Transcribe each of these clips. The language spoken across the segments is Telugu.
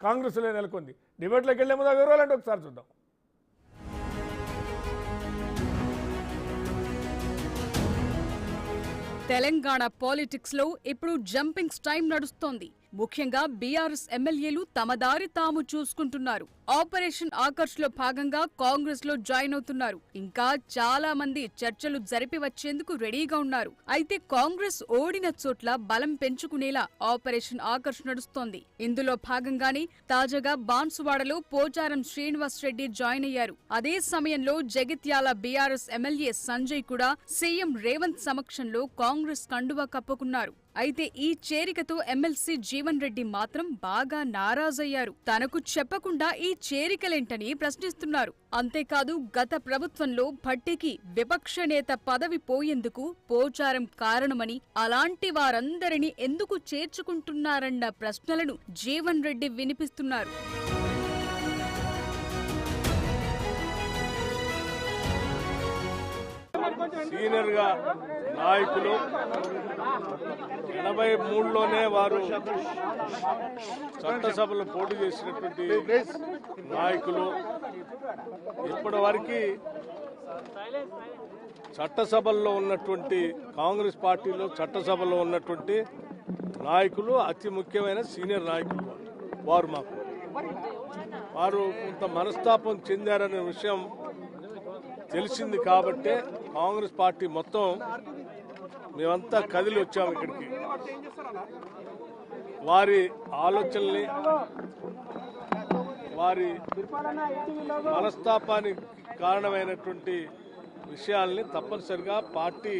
కాంగ్రెస్లో నెలకొంది. డిబేట్లోకి వెళ్లే ముందు వివరాలంటే ఒకసారి చూద్దాం. తెలంగాణ పాలిటిక్స్ లో ఇప్పుడు జంపింగ్ టైం నడుస్తోంది. ముఖ్యంగా బీఆర్ఎస్ ఎమ్మెల్యేలు తమ దారి తాము చూసుకుంటున్నారు. ఆపరేషన్ ఆకర్ష్ లో భాగంగా కాంగ్రెస్ లో జాయిన్ అవుతున్నారు. ఇంకా చాలా మంది చర్చలు జరిపి వచ్చేందుకు రెడీగా ఉన్నారు. అయితే కాంగ్రెస్ ఓడిన చోట్ల బలం పెంచుకునేలా ఆపరేషన్ ఆకర్ష్ నడుస్తోంది. ఇందులో భాగంగానే తాజాగా బాన్సువాడలో పోచారం శ్రీనివాస్ రెడ్డి జాయిన్ అయ్యారు. అదే సమయంలో జగిత్యాల బీఆర్ఎస్ ఎమ్మెల్యే సంజయ్ కూడా సీఎం రేవంత్ సమక్షంలో కాంగ్రెస్ కండువా కప్పుకున్నారు. అయితే ఈ చేరికతో ఎమ్మెల్సీ జీవన్ రెడ్డి మాత్రం బాగా నారాజయ్యారు. తనకు చెప్పకుండా ఈ చేరికలేంటని ప్రశ్నిస్తున్నారు. అంతేకాదు గత ప్రభుత్వంలో భట్టికి విపక్ష నేత పదవి పోయేందుకు పోచారం కారణమని, అలాంటి వారందరినీ ఎందుకు చేర్చుకుంటున్నారన్న ప్రశ్నలను జీవన్ రెడ్డి వినిపిస్తున్నారు. సీనియర్గా నాయకులు 83లోనే వారు చట్టసభలో పోటీ చేసినటువంటి నాయకులు ఇప్పటి వరకు చట్టసభల్లో ఉన్నటువంటి కాంగ్రెస్ పార్టీలో చట్టసభలో ఉన్నటువంటి నాయకులు అతి ముఖ్యమైన సీనియర్ నాయకులు వారు కొంత మనస్తాపం చెందారనే విషయం తెలిసింది. కాబట్టే కాంగ్రెస్ పార్టీ మొత్తం మేమంతా కదిలి వచ్చాము ఇక్కడికి. వారి ఆలోచనల్ని, వారి మనస్తాపానికి కారణమైనటువంటి విషయాల్ని తప్పనిసరిగా పార్టీ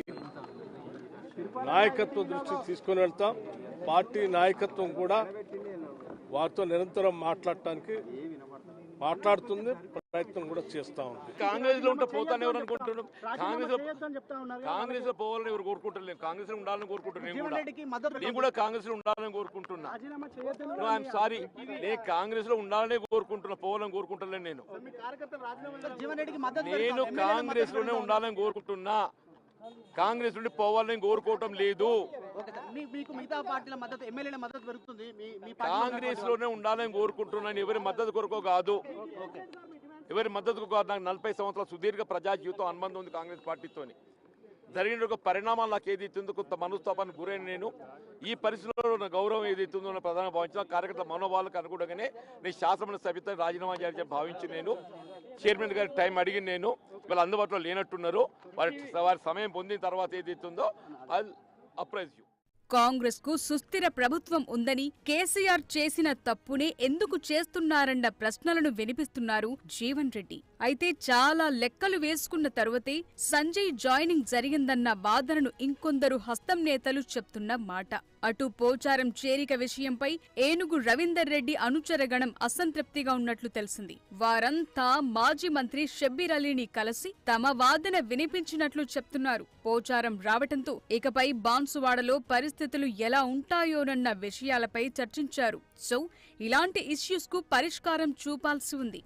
నాయకత్వం దృష్టికి తీసుకుని వెళ్తాం. పార్టీ నాయకత్వం కూడా వారితో నిరంతరం మాట్లాడుతుంది, ప్రయత్నం కూడా చేస్తా ఉంది. కాంగ్రెస్ లో ఉంటే పోతాను ఎవరు అనుకుంటున్నాం? కాంగ్రెస్ లో పోవాలని ఎవరు కోరుకుంటలేదు. కాంగ్రెస్ లో ఉండాలని కోరుకుంటున్నాను. నేను కూడా కాంగ్రెస్ లో ఉండాలని కోరుకుంటున్నా. ఐఎమ్ సారీ, నేను కాంగ్రెస్ లో ఉండాలనే కోరుకుంటున్నా, పోవాలని కోరుకుంటలేను. నేను కాంగ్రెస్ లోనే ఉండాలని కోరుకుంటున్నా, కాంగ్రెస్ నుండి పోవాలని కోరుకోవటం లేదు. కాంగ్రెస్ లోనే ఉండాలని కోరుకుంటున్నాను. ఎవరి మద్దతు కొరకు కాదు, ఎవరి మద్దతుకు కాదు. నాకు 40 సంవత్సరాల సుదీర్ఘ ప్రజా జీవితం అనుబంధం ఉంది కాంగ్రెస్ పార్టీతో. జరిగిన ఒక పరిణామాలు నాకు ఏదైతుందో కొంత మనస్తాపానికి గురైన నేను ఈ పరిస్థితుల్లో నా గౌరవం ఏదైతుందో నా ప్రధాన భావించిన కార్యకర్తల మనోభావాలకు అనుగుణంగానే నేను శాసనమండలి సభ్యత్వం రాజీనామా చేయాలని భావించి నేను చైర్మన్ గారి టైం అడిగి నేను వాళ్ళు అందుబాటులో లేనట్టున్నారు. వారి సమయం పొందిన తర్వాత ఏదైతుందో ఐల్ అప్రైజ్ యూ. కాంగ్రెస్ కు సుస్థిర ప్రభుత్వం ఉందని, కేసీఆర్ చేసిన తప్పునే ఎందుకు చేస్తున్నారన్న ప్రశ్నలను వినిపిస్తున్నారు జీవన్ రెడ్డి. అయితే చాలా లెక్కలు వేసుకున్న తరువాతే సంజయ్ జాయినింగ్ జరిగిందన్న వాదనను ఇంకొందరు హస్తం నేతలు చెప్తున్న మాట. అటు పోచారం చేరిక విషయంపై ఏనుగు రవీందర్ రెడ్డి అనుచరగణం అసంతృప్తిగా ఉన్నట్లు తెలిసింది. వారంతా మాజీ మంత్రి షబ్బీర్ అలీని కలిసి తమ వాదన వినిపించినట్లు చెప్తున్నారు. పోచారం రావటంతో ఇకపై బాన్సువాడలో పరిస్థితులు ఎలా ఉంటాయోనన్న విషయాలపై చర్చించారు. సో ఇలాంటి ఇష్యూస్ కు పరిష్కారం చూపాల్సి ఉంది.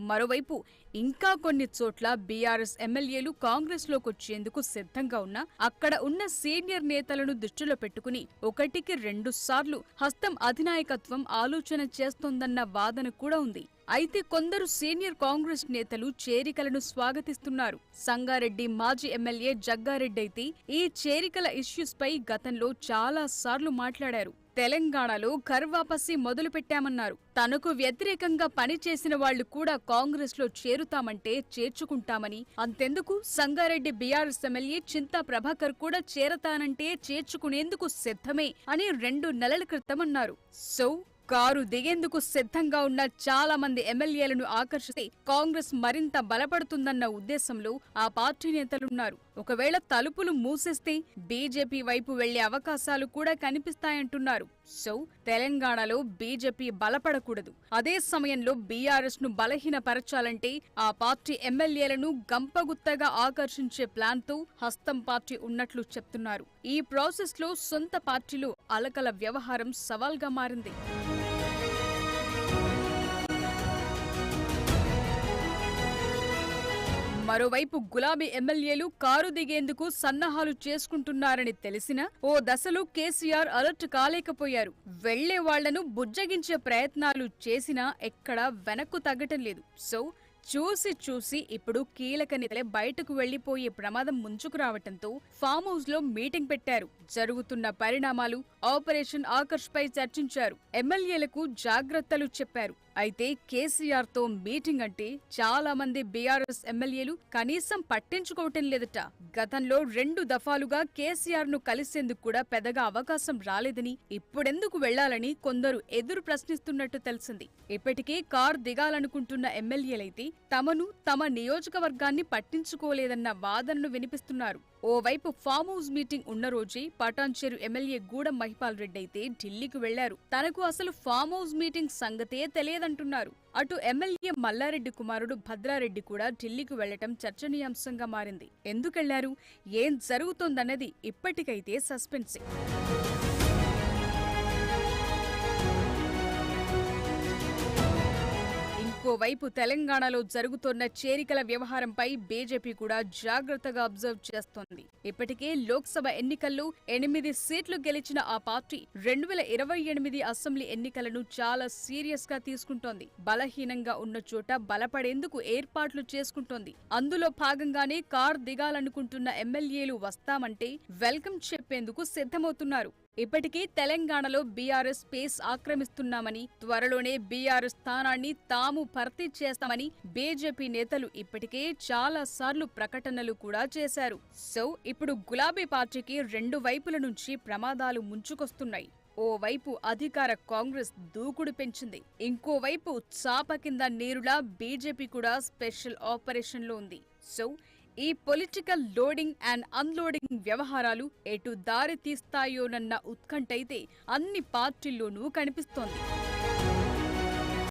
మరోవైపు ఇంకా కొన్ని చోట్ల బీఆర్ఎస్ ఎమ్మెల్యేలు కాంగ్రెస్ లోకొచ్చేందుకు సిద్ధంగా ఉన్నా అక్కడ ఉన్న సీనియర్ నేతలను దృష్టిలో పెట్టుకుని 1కి 2 సార్లు హస్తం అధినాయకత్వం ఆలోచన చేస్తోందన్న వాదన కూడా ఉంది. అయితే కొందరు సీనియర్ కాంగ్రెస్ నేతలు చేరికలను స్వాగతిస్తున్నారు. సంగారెడ్డి మాజీ ఎమ్మెల్యే జగ్గారెడ్డి అయితే ఈ చేరికల ఇష్యూస్ పై గతంలో చాలా సార్లు మాట్లాడారు. తెలంగాణలో ఘర్ వాపసీ మొదలుపెట్టామన్నారు. తనకు వ్యతిరేకంగా పనిచేసిన వాళ్లు కూడా కాంగ్రెస్ లో చేరుతామంటే చేర్చుకుంటామని, అంతెందుకు సంగారెడ్డి బీఆర్ఎస్ ఎమ్మెల్యే చింతా ప్రభాకర్ కూడా చేరతానంటే చేర్చుకునేందుకు సిద్ధమే అని 2 నెలల క్రితం అన్నారు. సో కారు దిగేందుకు సిద్ధంగా ఉన్న చాలా మంది ఎమ్మెల్యేలను ఆకర్షిస్తే కాంగ్రెస్ మరింత బలపడుతుందన్న ఉద్దేశంలో ఆ పార్టీ నేతలున్నారు. ఒకవేళ తలుపులు మూసేస్తే బీజేపీ వైపు వెళ్లే అవకాశాలు కూడా కనిపిస్తాయంటున్నారు. సో తెలంగాణలో బీజేపీ బలపడకూడదు. అదే సమయంలో బీఆర్ఎస్ ను బలహీనపరచాలంటే ఆ పార్టీ ఎమ్మెల్యేలను గంపగుత్తగా ఆకర్షించే ప్లాన్ తో హస్తం పార్టీ ఉన్నట్లు చెప్తున్నారు. ఈ ప్రాసెస్ లో సొంత పార్టీలో అలకల వ్యవహారం సవాల్గా మారింది. మరోవైపు గులాబీ ఎమ్మెల్యేలు కారు దిగేందుకు సన్నాహాలు చేసుకుంటున్నారని తెలిసినా ఓ దశలో కేసీఆర్ అలర్ట్ కాలేకపోయారు. వెళ్లే వాళ్లను బుజ్జగించే ప్రయత్నాలు చేసినా ఎక్కడా వెనక్కు తగ్గటం లేదు. సో చూసి ఇప్పుడు కీలక నేతలే బయటకు వెళ్లిపోయే ప్రమాదం ముంచుకు రావటంతో ఫామ్ హౌస్ లో మీటింగ్ పెట్టారు. జరుగుతున్న పరిణామాలు, ఆపరేషన్ ఆకర్ష్ పై చర్చించారు. ఎమ్మెల్యేలకు జాగ్రత్తలు చెప్పారు. అయితే కేసీఆర్ తో మీటింగ్ అంటే చాలా మంది బీఆర్ఎస్ ఎమ్మెల్యేలు కనీసం పట్టించుకోవటం లేదట. గతంలో 2 దఫాలుగా కేసీఆర్ ను కలిసేందుకు కూడా పెద్దగా అవకాశం రాలేదని, ఇప్పుడెందుకు వెళ్లాలని కొందరు ఎదురు ప్రశ్నిస్తున్నట్టు తెలిసింది. ఇప్పటికే కారు దిగాలనుకుంటున్న ఎమ్మెల్యేలైతే తమ నియోజకవర్గాన్ని పట్టించుకోలేదన్న వాదనను వినిపిస్తున్నారు. ఓవైపు ఫామ్ హౌస్ మీటింగ్ ఉన్న రోజే పటాన్చెరు ఎమ్మెల్యే గూడెం మహిపాల్ రెడ్డి అయితే ఢిల్లీకి వెళ్లారు. తనకు అసలు ఫామ్ హౌస్ మీటింగ్ సంగతే తెలియదంటున్నారు. అటు ఎమ్మెల్యే మల్లారెడ్డి కుమారుడు భద్రారెడ్డి కూడా ఢిల్లీకి వెళ్లటం చర్చనీయాంశంగా మారింది. ఎందుకెళ్లారు, ఏం జరుగుతోందన్నది ఇప్పటికైతే సస్పెన్సే. ఇంకోవైపు తెలంగాణలో జరుగుతోన్న చేరికల వ్యవహారంపై బీజేపీ కూడా జాగ్రత్తగా అబ్జర్వ్ చేస్తోంది. ఇప్పటికే లోక్సభ ఎన్నికల్లో 8 సీట్లు గెలిచిన ఆ పార్టీ 2028 అసెంబ్లీ ఎన్నికలను చాలా సీరియస్ గా తీసుకుంటోంది. బలహీనంగా ఉన్న చోట బలపడేందుకు ఏర్పాట్లు చేసుకుంటోంది. అందులో భాగంగానే కార్ దిగాలనుకుంటున్న ఎమ్మెల్యేలు వస్తామంటే వెల్కమ్ చెప్పేందుకు సిద్ధమవుతున్నారు. ఇప్పటికీ తెలంగాణలో బీఆర్ఎస్ స్పేస్ ఆక్రమిస్తున్నామని, త్వరలోనే బీఆర్ఎస్ స్థానాన్ని తాము భర్తీ చేస్తామని బీజేపీ నేతలు ఇప్పటికే చాలా సార్లు ప్రకటనలు కూడా చేశారు. సో ఇప్పుడు గులాబీ పార్టీకి 2 వైపుల నుంచి ప్రమాదాలు ముంచుకొస్తున్నాయి. ఓవైపు అధికార కాంగ్రెస్ దూకుడు పెంచింది. ఇంకోవైపు చాప కింద నీరులా బీజేపీ కూడా స్పెషల్ ఆపరేషన్లో ఉంది. సో ఈ పొలిటికల్ లోడింగ్ అండ్ అన్లోడింగ్ వ్యవహారాలు ఎటు దారి తీస్తాయోనన్న ఉత్కంఠైతే అన్ని పార్టీల్లోనూ కనిపిస్తోంది.